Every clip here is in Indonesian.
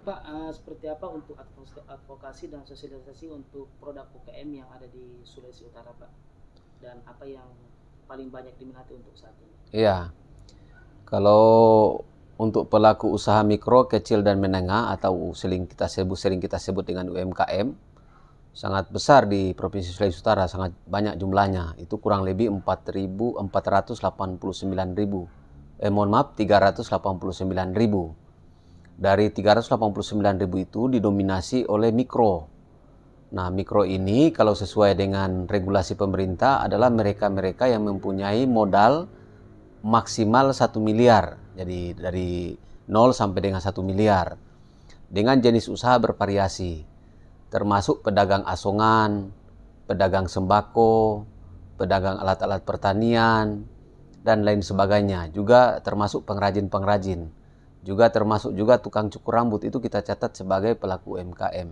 Pak, seperti apa untuk advokasi dan sosialisasi untuk produk UKM yang ada di Sulawesi Utara, Pak? Dan apa yang paling banyak diminati untuk saat ini? Iya, kalau untuk pelaku usaha mikro, kecil dan menengah atau sering kita sebut dengan UMKM, sangat besar di Provinsi Sulawesi Utara, sangat banyak jumlahnya. Itu kurang lebih 389.000. Dari 389.000 itu didominasi oleh mikro. Nah, mikro ini kalau sesuai dengan regulasi pemerintah adalah mereka-mereka yang mempunyai modal maksimal 1 miliar. Jadi dari 0 sampai dengan 1 miliar. Dengan jenis usaha bervariasi. Termasuk pedagang asongan, pedagang sembako, pedagang alat-alat pertanian, dan lain sebagainya. Juga termasuk pengrajin-pengrajin. Juga termasuk juga tukang cukur rambut, itu kita catat sebagai pelaku UMKM.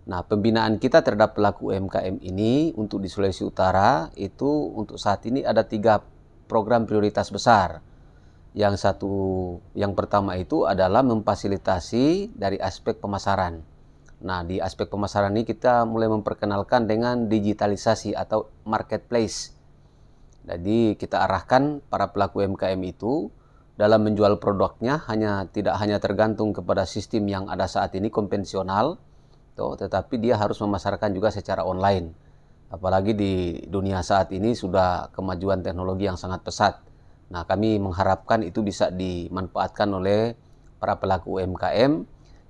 Nah, pembinaan kita terhadap pelaku UMKM ini untuk di Sulawesi Utara itu untuk saat ini ada 3 program prioritas besar. Yang pertama itu adalah memfasilitasi dari aspek pemasaran. Nah, di aspek pemasaran ini kita mulai memperkenalkan dengan digitalisasi atau marketplace. Jadi kita arahkan para pelaku UMKM itu dalam menjual produknya tidak hanya tergantung kepada sistem yang ada saat ini konvensional, tetapi dia harus memasarkan juga secara online. Apalagi di dunia saat ini sudah kemajuan teknologi yang sangat pesat. Nah, kami mengharapkan itu bisa dimanfaatkan oleh para pelaku UMKM,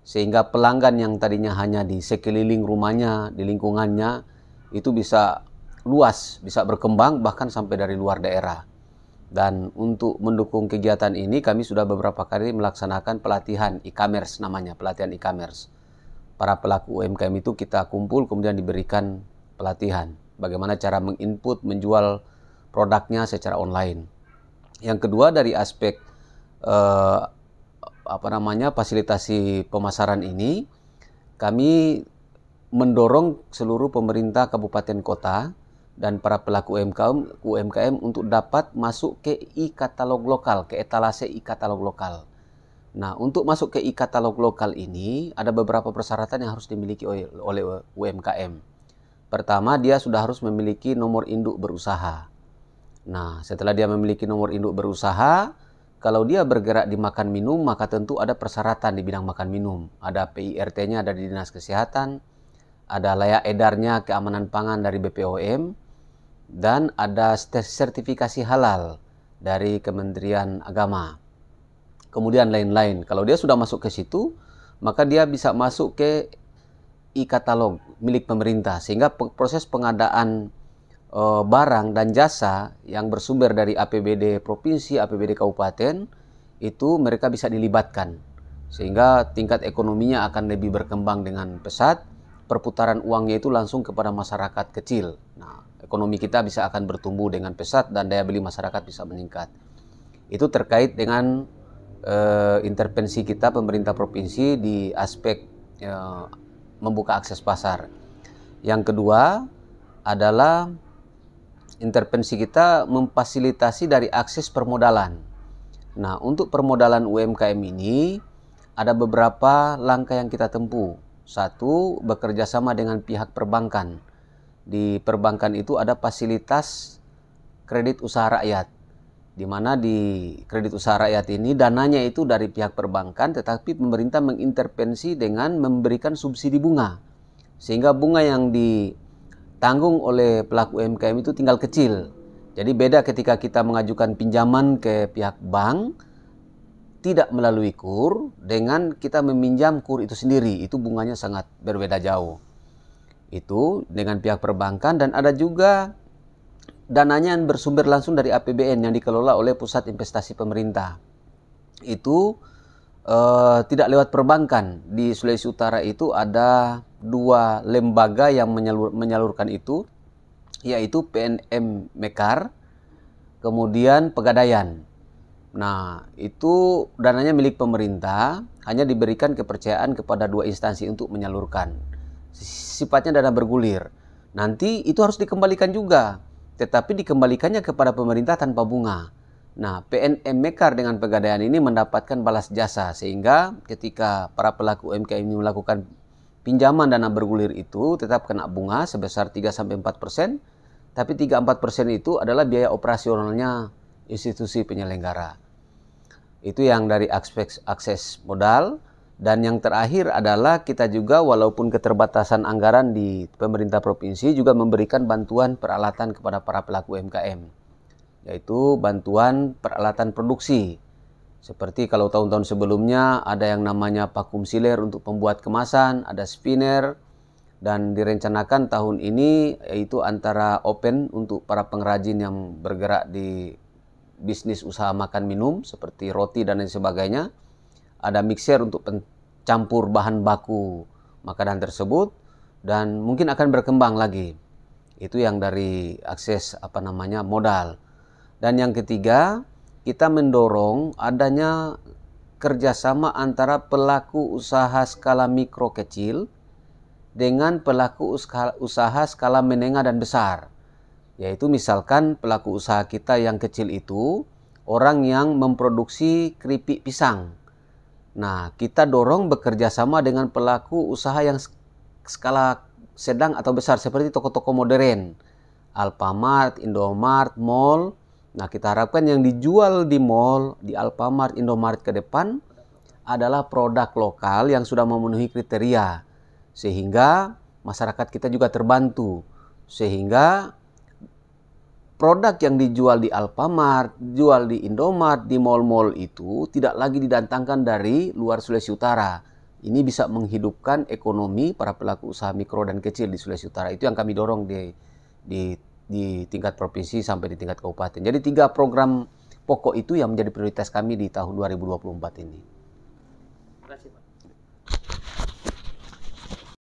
sehingga pelanggan yang tadinya hanya di sekeliling rumahnya, di lingkungannya, itu bisa luas, bisa berkembang bahkan sampai dari luar daerah. Dan untuk mendukung kegiatan ini kami sudah beberapa kali melaksanakan pelatihan e-commerce namanya, pelatihan e-commerce. Para pelaku UMKM itu kita kumpul kemudian diberikan pelatihan bagaimana cara menginput, menjual produknya secara online. Yang kedua dari aspek fasilitasi pemasaran ini, kami mendorong seluruh pemerintah kabupaten kota dan para pelaku UMKM untuk dapat masuk ke e-katalog lokal, ke etalase e-katalog lokal. Nah, untuk masuk ke e-katalog lokal ini ada beberapa persyaratan yang harus dimiliki oleh UMKM. Pertama, dia sudah harus memiliki nomor induk berusaha. Nah, setelah dia memiliki nomor induk berusaha, kalau dia bergerak di makan minum, maka tentu ada persyaratan di bidang makan minum. Ada PIRT-nya dari Dinas Kesehatan, ada layak edarnya keamanan pangan dari BPOM, dan ada sertifikasi halal dari Kementerian Agama. Kemudian lain-lain. Kalau dia sudah masuk ke situ, maka dia bisa masuk ke e-katalog milik pemerintah. Sehingga proses pengadaan barang dan jasa yang bersumber dari APBD Provinsi, APBD Kabupaten, itu mereka bisa dilibatkan. Sehingga tingkat ekonominya akan lebih berkembang dengan pesat. Perputaran uangnya itu langsung kepada masyarakat kecil. Nah, ekonomi kita bisa akan bertumbuh dengan pesat dan daya beli masyarakat bisa meningkat. Itu terkait dengan intervensi kita pemerintah provinsi di aspek membuka akses pasar. Yang kedua adalah intervensi kita memfasilitasi dari akses permodalan. Nah, untuk permodalan UMKM ini ada beberapa langkah yang kita tempuh. Satu, bekerja sama dengan pihak perbankan. Di perbankan itu ada fasilitas kredit usaha rakyat, di mana di kredit usaha rakyat ini dananya itu dari pihak perbankan, tetapi pemerintah mengintervensi dengan memberikan subsidi bunga. Sehingga bunga yang ditanggung oleh pelaku UMKM itu tinggal kecil. Jadi beda ketika kita mengajukan pinjaman ke pihak bank, tidak melalui KUR, dengan kita meminjam KUR itu sendiri, itu bunganya sangat berbeda jauh. Itu dengan pihak perbankan, dan ada juga dananya yang bersumber langsung dari APBN yang dikelola oleh pusat investasi pemerintah. Itu tidak lewat perbankan. Di Sulawesi Utara itu ada 2 lembaga yang menyalurkan itu, yaitu PNM Mekar, kemudian Pegadaian. Nah, itu dananya milik pemerintah, hanya diberikan kepercayaan kepada 2 instansi untuk menyalurkan. Sifatnya dana bergulir. Nanti itu harus dikembalikan juga, tetapi dikembalikannya kepada pemerintah tanpa bunga. Nah, PNM Mekar dengan Pegadaian ini mendapatkan balas jasa, sehingga ketika para pelaku UMKM ini melakukan pinjaman dana bergulir itu tetap kena bunga sebesar 3-4%, tapi 3-4% itu adalah biaya operasionalnya institusi penyelenggara. Itu yang dari aspek akses modal. Dan yang terakhir adalah kita juga walaupun keterbatasan anggaran di pemerintah provinsi juga memberikan bantuan peralatan kepada para pelaku UMKM, yaitu bantuan peralatan produksi. Seperti kalau tahun-tahun sebelumnya ada yang namanya vakum sealer untuk pembuat kemasan, ada spinner, dan direncanakan tahun ini yaitu antara open untuk para pengrajin yang bergerak di bisnis usaha makan minum seperti roti dan lain sebagainya. Ada mixer untuk pencampur bahan baku makanan tersebut, dan mungkin akan berkembang lagi. Itu yang dari akses modal. Dan yang ketiga, kita mendorong adanya kerjasama antara pelaku usaha skala mikro kecil dengan pelaku usaha skala menengah dan besar. Yaitu misalkan pelaku usaha kita yang kecil itu orang yang memproduksi keripik pisang. Nah, kita dorong bekerja sama dengan pelaku usaha yang skala sedang atau besar seperti toko-toko modern, Alfamart, Indomart, mall. Nah, kita harapkan yang dijual di mall, di Alfamart, Indomart ke depan adalah produk lokal yang sudah memenuhi kriteria, sehingga masyarakat kita juga terbantu, sehingga produk yang dijual di Alfamart, jual di Indomart, di mall-mall itu tidak lagi didatangkan dari luar Sulawesi Utara. Ini bisa menghidupkan ekonomi para pelaku usaha mikro dan kecil di Sulawesi Utara. Itu yang kami dorong di tingkat provinsi sampai di tingkat kabupaten. Jadi 3 program pokok itu yang menjadi prioritas kami di tahun 2024 ini.